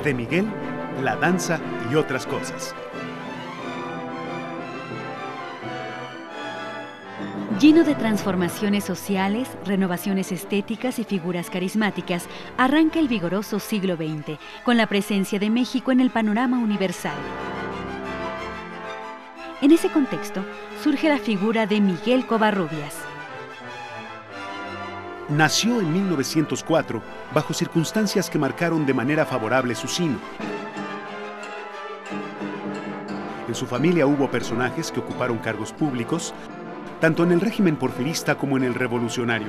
De Miguel, la danza y otras cosas. Lleno de transformaciones sociales, renovaciones estéticas y figuras carismáticas, arranca el vigoroso siglo XX, con la presencia de México en el panorama universal. En ese contexto, surge la figura de Miguel Covarrubias. Nació en 1904, bajo circunstancias que marcaron de manera favorable su sino. En su familia hubo personajes que ocuparon cargos públicos, tanto en el régimen porfirista como en el revolucionario,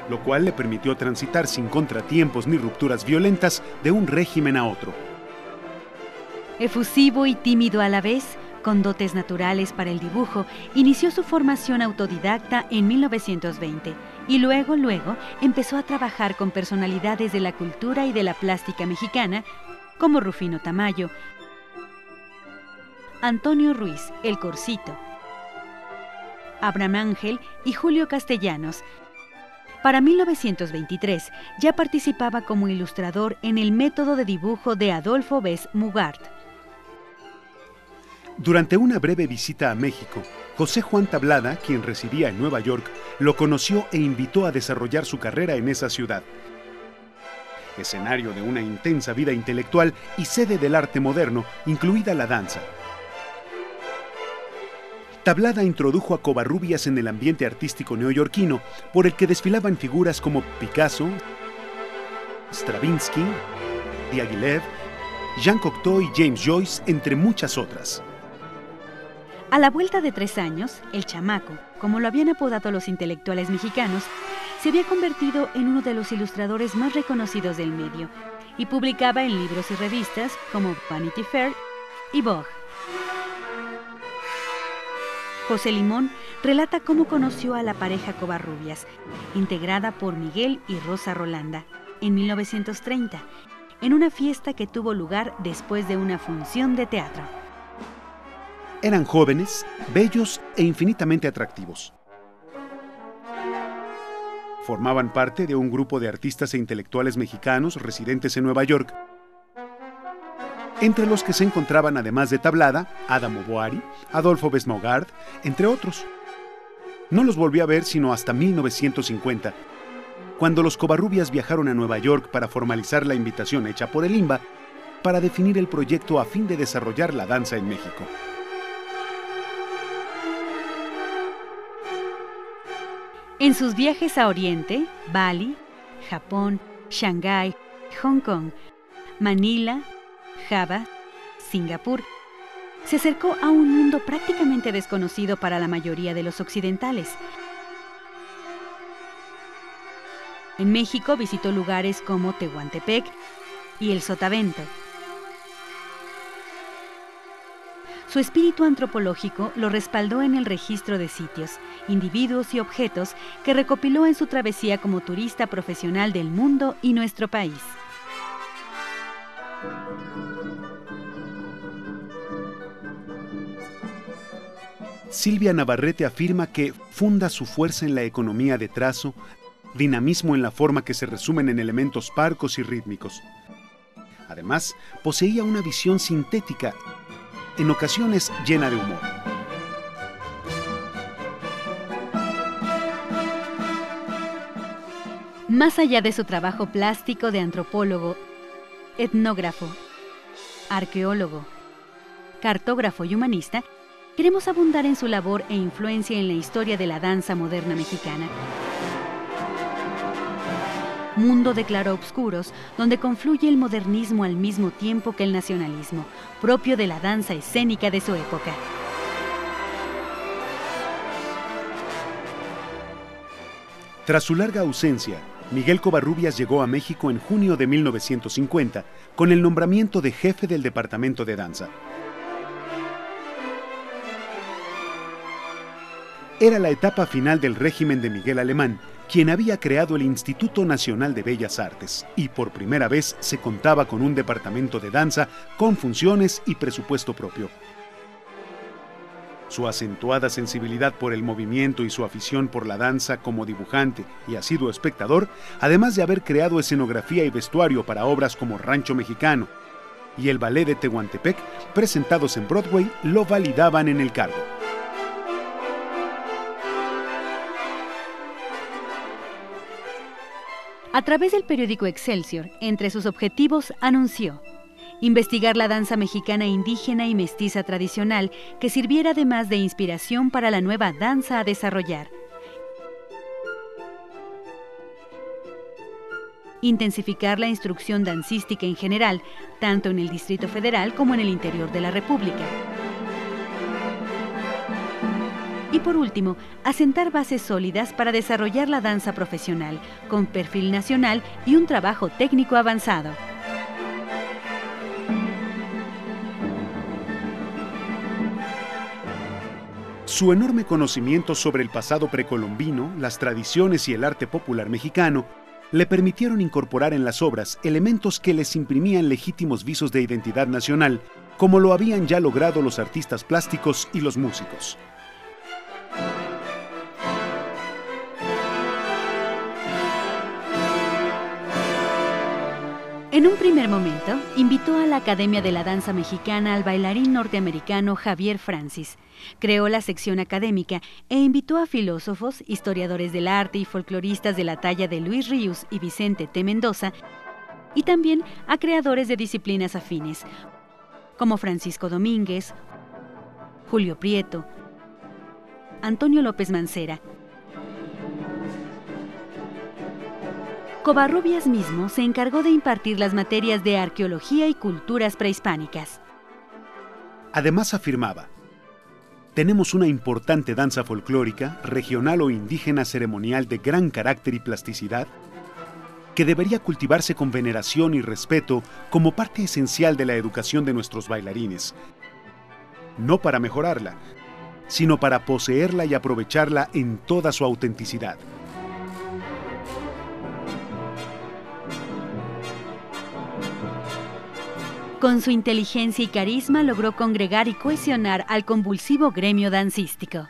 lo cual le permitió transitar sin contratiempos ni rupturas violentas de un régimen a otro. Efusivo y tímido a la vez, con dotes naturales para el dibujo, inició su formación autodidacta en 1920 y luego empezó a trabajar con personalidades de la cultura y de la plástica mexicana como Rufino Tamayo, Antonio Ruiz, El Corsito, Abraham Ángel y Julio Castellanos. Para 1923 ya participaba como ilustrador en el método de dibujo de Adolfo Bess Mugart. Durante una breve visita a México, José Juan Tablada, quien residía en Nueva York, lo conoció e invitó a desarrollar su carrera en esa ciudad. Escenario de una intensa vida intelectual y sede del arte moderno, incluida la danza. Tablada introdujo a Covarrubias en el ambiente artístico neoyorquino, por el que desfilaban figuras como Picasso, Stravinsky, Diaghilev, Jean Cocteau y James Joyce, entre muchas otras. A la vuelta de 3 años, el chamaco, como lo habían apodado los intelectuales mexicanos, se había convertido en uno de los ilustradores más reconocidos del medio y publicaba en libros y revistas como Vanity Fair y Vogue. José Limón relata cómo conoció a la pareja Covarrubias, integrada por Miguel y Rosa Rolanda, en 1930, en una fiesta que tuvo lugar después de una función de teatro. Eran jóvenes, bellos e infinitamente atractivos. Formaban parte de un grupo de artistas e intelectuales mexicanos residentes en Nueva York, entre los que se encontraban, además de Tablada, Adamo Boari, Adolfo Bess Mugart, entre otros. No los volví a ver sino hasta 1950, cuando los Covarrubias viajaron a Nueva York para formalizar la invitación hecha por el INBA para definir el proyecto a fin de desarrollar la danza en México. En sus viajes a Oriente, Bali, Japón, Shanghái, Hong Kong, Manila, Java, Singapur, se acercó a un mundo prácticamente desconocido para la mayoría de los occidentales. En México visitó lugares como Tehuantepec y el Sotavento. Su espíritu antropológico lo respaldó en el registro de sitios, individuos y objetos que recopiló en su travesía como turista profesional del mundo y nuestro país. Silvia Navarrete afirma que funda su fuerza en la economía de trazo, dinamismo en la forma que se resumen en elementos parcos y rítmicos. Además, poseía una visión sintética, en ocasiones llena de humor. Más allá de su trabajo plástico de antropólogo, etnógrafo, arqueólogo, cartógrafo y humanista, queremos abundar en su labor e influencia en la historia de la danza moderna mexicana. Mundo de claroscuros, donde confluye el modernismo al mismo tiempo que el nacionalismo, propio de la danza escénica de su época. Tras su larga ausencia, Miguel Covarrubias llegó a México en junio de 1950 con el nombramiento de jefe del Departamento de Danza. Era la etapa final del régimen de Miguel Alemán, quien había creado el Instituto Nacional de Bellas Artes, y por primera vez se contaba con un departamento de danza con funciones y presupuesto propio. Su acentuada sensibilidad por el movimiento y su afición por la danza como dibujante y asiduo espectador, además de haber creado escenografía y vestuario para obras como Rancho Mexicano, y el Ballet de Tehuantepec, presentados en Broadway, lo validaban en el cargo. A través del periódico Excelsior, entre sus objetivos anunció investigar la danza mexicana indígena y mestiza tradicional que sirviera además de inspiración para la nueva danza a desarrollar. Intensificar la instrucción dancística en general, tanto en el Distrito Federal como en el interior de la República. Y por último, asentar bases sólidas para desarrollar la danza profesional, con perfil nacional y un trabajo técnico avanzado. Su enorme conocimiento sobre el pasado precolombino, las tradiciones y el arte popular mexicano le permitieron incorporar en las obras elementos que les imprimían legítimos visos de identidad nacional, como lo habían ya logrado los artistas plásticos y los músicos. En un primer momento, invitó a la Academia de la Danza Mexicana al bailarín norteamericano Javier Francis. Creó la sección académica e invitó a filósofos, historiadores del arte y folcloristas de la talla de Luis Ríos y Vicente T. Mendoza, y también a creadores de disciplinas afines, como Francisco Domínguez, Julio Prieto, Antonio López Mancera. Covarrubias mismo se encargó de impartir las materias de arqueología y culturas prehispánicas. Además afirmaba: tenemos una importante danza folclórica, regional o indígena ceremonial de gran carácter y plasticidad, que debería cultivarse con veneración y respeto como parte esencial de la educación de nuestros bailarines, no para mejorarla, sino para poseerla y aprovecharla en toda su autenticidad. Con su inteligencia y carisma logró congregar y cohesionar al convulsivo gremio dancístico.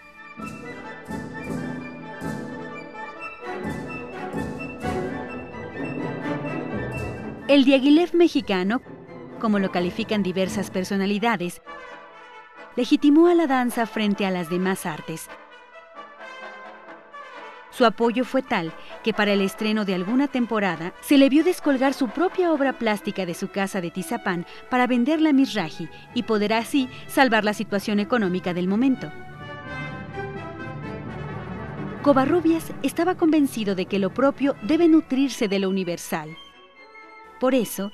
El Diaghilev mexicano, como lo califican diversas personalidades, legitimó a la danza frente a las demás artes. Su apoyo fue tal que para el estreno de alguna temporada se le vio descolgar su propia obra plástica de su casa de Tizapán para venderla a Mizrahi y poder así salvar la situación económica del momento. Covarrubias estaba convencido de que lo propio debe nutrirse de lo universal. Por eso,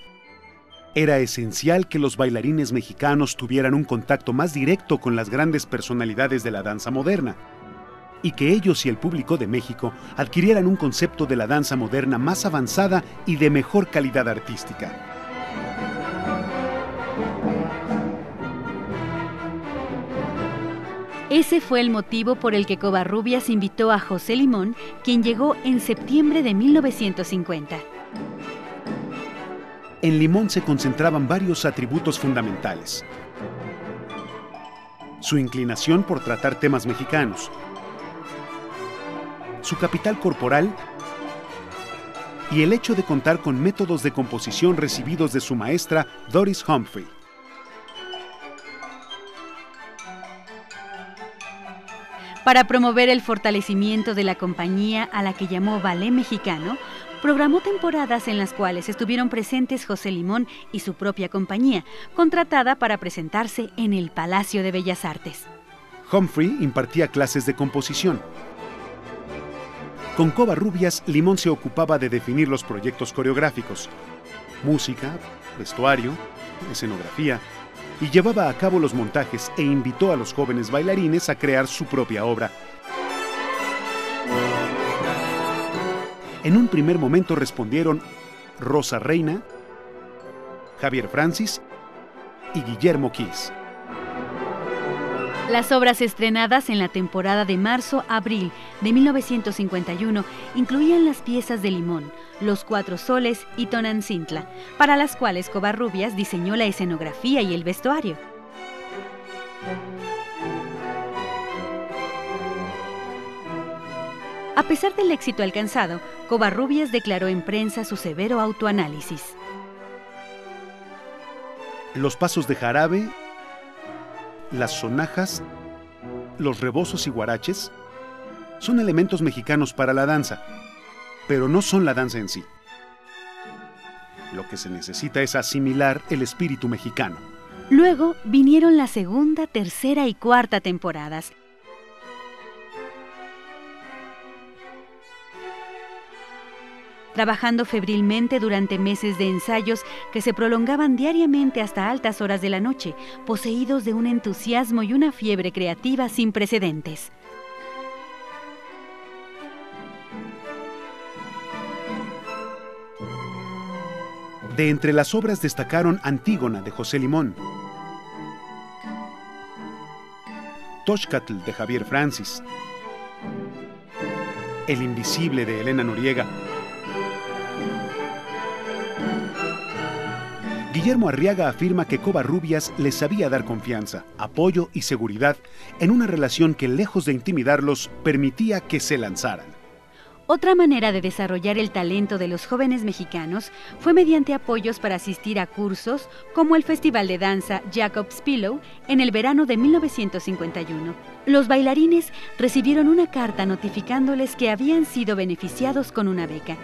era esencial que los bailarines mexicanos tuvieran un contacto más directo con las grandes personalidades de la danza moderna, y que ellos y el público de México adquirieran un concepto de la danza moderna más avanzada y de mejor calidad artística. Ese fue el motivo por el que Covarrubias invitó a José Limón, quien llegó en septiembre de 1950. En Limón se concentraban varios atributos fundamentales: su inclinación por tratar temas mexicanos, su capital corporal y el hecho de contar con métodos de composición recibidos de su maestra Doris Humphrey. Para promover el fortalecimiento de la compañía, a la que llamó Ballet Mexicano, programó temporadas en las cuales estuvieron presentes José Limón y su propia compañía, contratada para presentarse en el Palacio de Bellas Artes. Humphrey impartía clases de composición. Con Covarrubias, Limón se ocupaba de definir los proyectos coreográficos, música, vestuario, escenografía, y llevaba a cabo los montajes e invitó a los jóvenes bailarines a crear su propia obra. En un primer momento respondieron Rosa Reina, Javier Francis y Guillermo Kiss. Las obras estrenadas en la temporada de marzo-abril de 1951 incluían las piezas de Limón, Los Cuatro Soles y Tonancintla, para las cuales Covarrubias diseñó la escenografía y el vestuario. A pesar del éxito alcanzado, Covarrubias declaró en prensa su severo autoanálisis. Los pasos de jarabe, las sonajas, los rebozos y guaraches son elementos mexicanos para la danza, pero no son la danza en sí. Lo que se necesita es asimilar el espíritu mexicano. Luego vinieron la segunda, tercera y cuarta temporadas. Trabajando febrilmente durante meses de ensayos que se prolongaban diariamente hasta altas horas de la noche, poseídos de un entusiasmo y una fiebre creativa sin precedentes. De entre las obras destacaron Antígona de José Limón, Toxcatl de Javier Francis, El Invisible de Elena Noriega. Guillermo Arriaga afirma que Covarrubias les sabía dar confianza, apoyo y seguridad en una relación que, lejos de intimidarlos, permitía que se lanzaran. Otra manera de desarrollar el talento de los jóvenes mexicanos fue mediante apoyos para asistir a cursos como el Festival de Danza Jacob's Pillow en el verano de 1951. Los bailarines recibieron una carta notificándoles que habían sido beneficiados con una beca.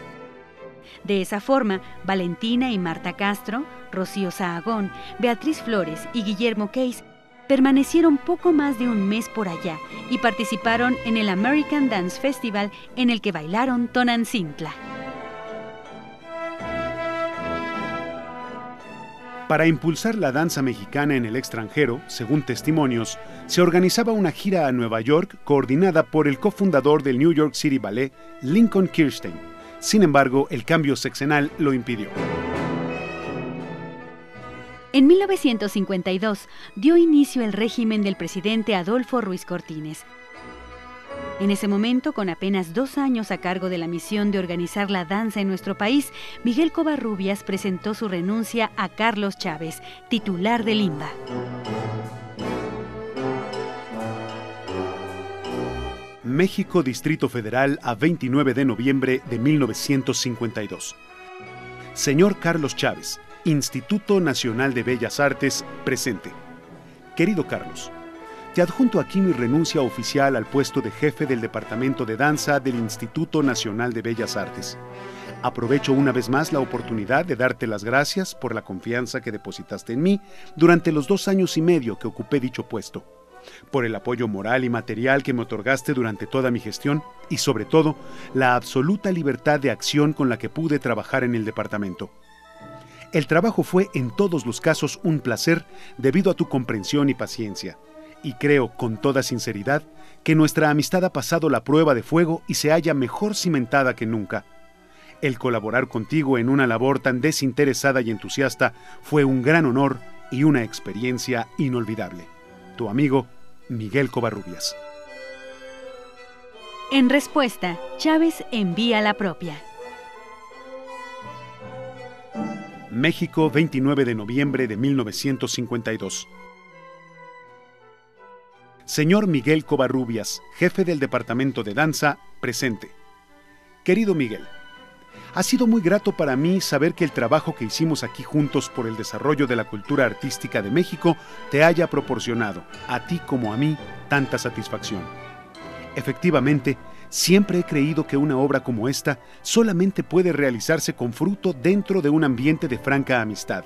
De esa forma, Valentina y Marta Castro, Rocío Sahagón, Beatriz Flores y Guillermo Case permanecieron poco más de un mes por allá y participaron en el American Dance Festival, en el que bailaron Tonantzintla. Para impulsar la danza mexicana en el extranjero, según testimonios, se organizaba una gira a Nueva York coordinada por el cofundador del New York City Ballet, Lincoln Kirstein. Sin embargo, el cambio sexenal lo impidió. En 1952 dio inicio el régimen del presidente Adolfo Ruiz Cortines. En ese momento, con apenas 2 años a cargo de la misión de organizar la danza en nuestro país, Miguel Covarrubias presentó su renuncia a Carlos Chávez, titular de Limba. México, Distrito Federal, a 29 de noviembre de 1952. Señor Carlos Chávez, Instituto Nacional de Bellas Artes, presente. Querido Carlos, te adjunto aquí mi renuncia oficial al puesto de jefe del Departamento de Danza del Instituto Nacional de Bellas Artes. Aprovecho una vez más la oportunidad de darte las gracias por la confianza que depositaste en mí durante los 2 años y medio que ocupé dicho puesto, por el apoyo moral y material que me otorgaste durante toda mi gestión y, sobre todo, la absoluta libertad de acción con la que pude trabajar en el departamento. El trabajo fue en todos los casos un placer debido a tu comprensión y paciencia, y creo con toda sinceridad que nuestra amistad ha pasado la prueba de fuego y se halla mejor cimentada que nunca. El colaborar contigo en una labor tan desinteresada y entusiasta fue un gran honor y una experiencia inolvidable. Tu amigo, Miguel Covarrubias. En respuesta, Chávez envía la propia. México, 29 de noviembre de 1952. Señor Miguel Covarrubias, jefe del Departamento de Danza, presente. Querido Miguel, ha sido muy grato para mí saber que el trabajo que hicimos aquí juntos por el desarrollo de la cultura artística de México te haya proporcionado, a ti como a mí, tanta satisfacción. Efectivamente, siempre he creído que una obra como esta solamente puede realizarse con fruto dentro de un ambiente de franca amistad.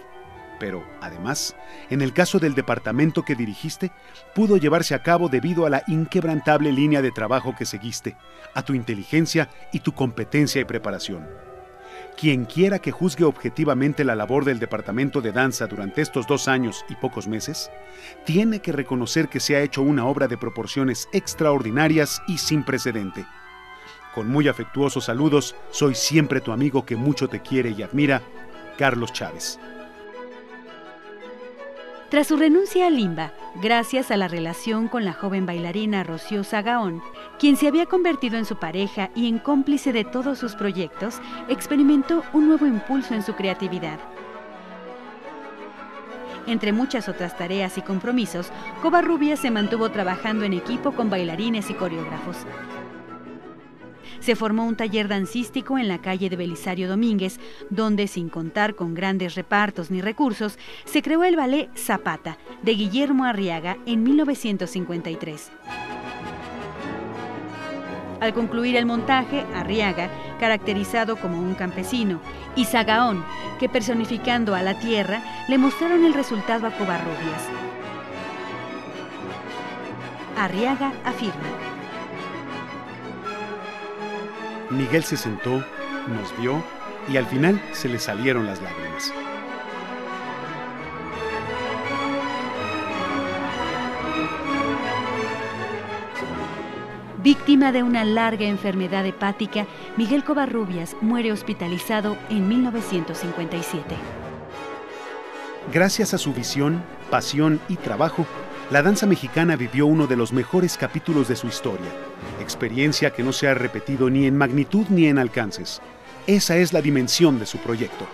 Pero, además, en el caso del departamento que dirigiste, pudo llevarse a cabo debido a la inquebrantable línea de trabajo que seguiste, a tu inteligencia y tu competencia y preparación. Quien quiera que juzgue objetivamente la labor del Departamento de Danza durante estos 2 años y pocos meses, tiene que reconocer que se ha hecho una obra de proporciones extraordinarias y sin precedente. Con muy afectuosos saludos, soy siempre tu amigo que mucho te quiere y admira, Carlos Chávez. Tras su renuncia a Limba, gracias a la relación con la joven bailarina Rocío Sahagón, quien se había convertido en su pareja y en cómplice de todos sus proyectos, experimentó un nuevo impulso en su creatividad. Entre muchas otras tareas y compromisos, Covarrubias se mantuvo trabajando en equipo con bailarines y coreógrafos. Se formó un taller dancístico en la calle de Belisario Domínguez, donde, sin contar con grandes repartos ni recursos, se creó el ballet Zapata, de Guillermo Arriaga, en 1953. Al concluir el montaje, Arriaga, caracterizado como un campesino, y Zagaón, que personificando a la tierra, le mostraron el resultado a Covarrubias. Arriaga afirma: Miguel se sentó, nos vio y al final se le salieron las lágrimas. Víctima de una larga enfermedad hepática, Miguel Covarrubias muere hospitalizado en 1957. Gracias a su visión, pasión y trabajo, la danza mexicana vivió uno de los mejores capítulos de su historia, experiencia que no se ha repetido ni en magnitud ni en alcances. Esa es la dimensión de su proyecto.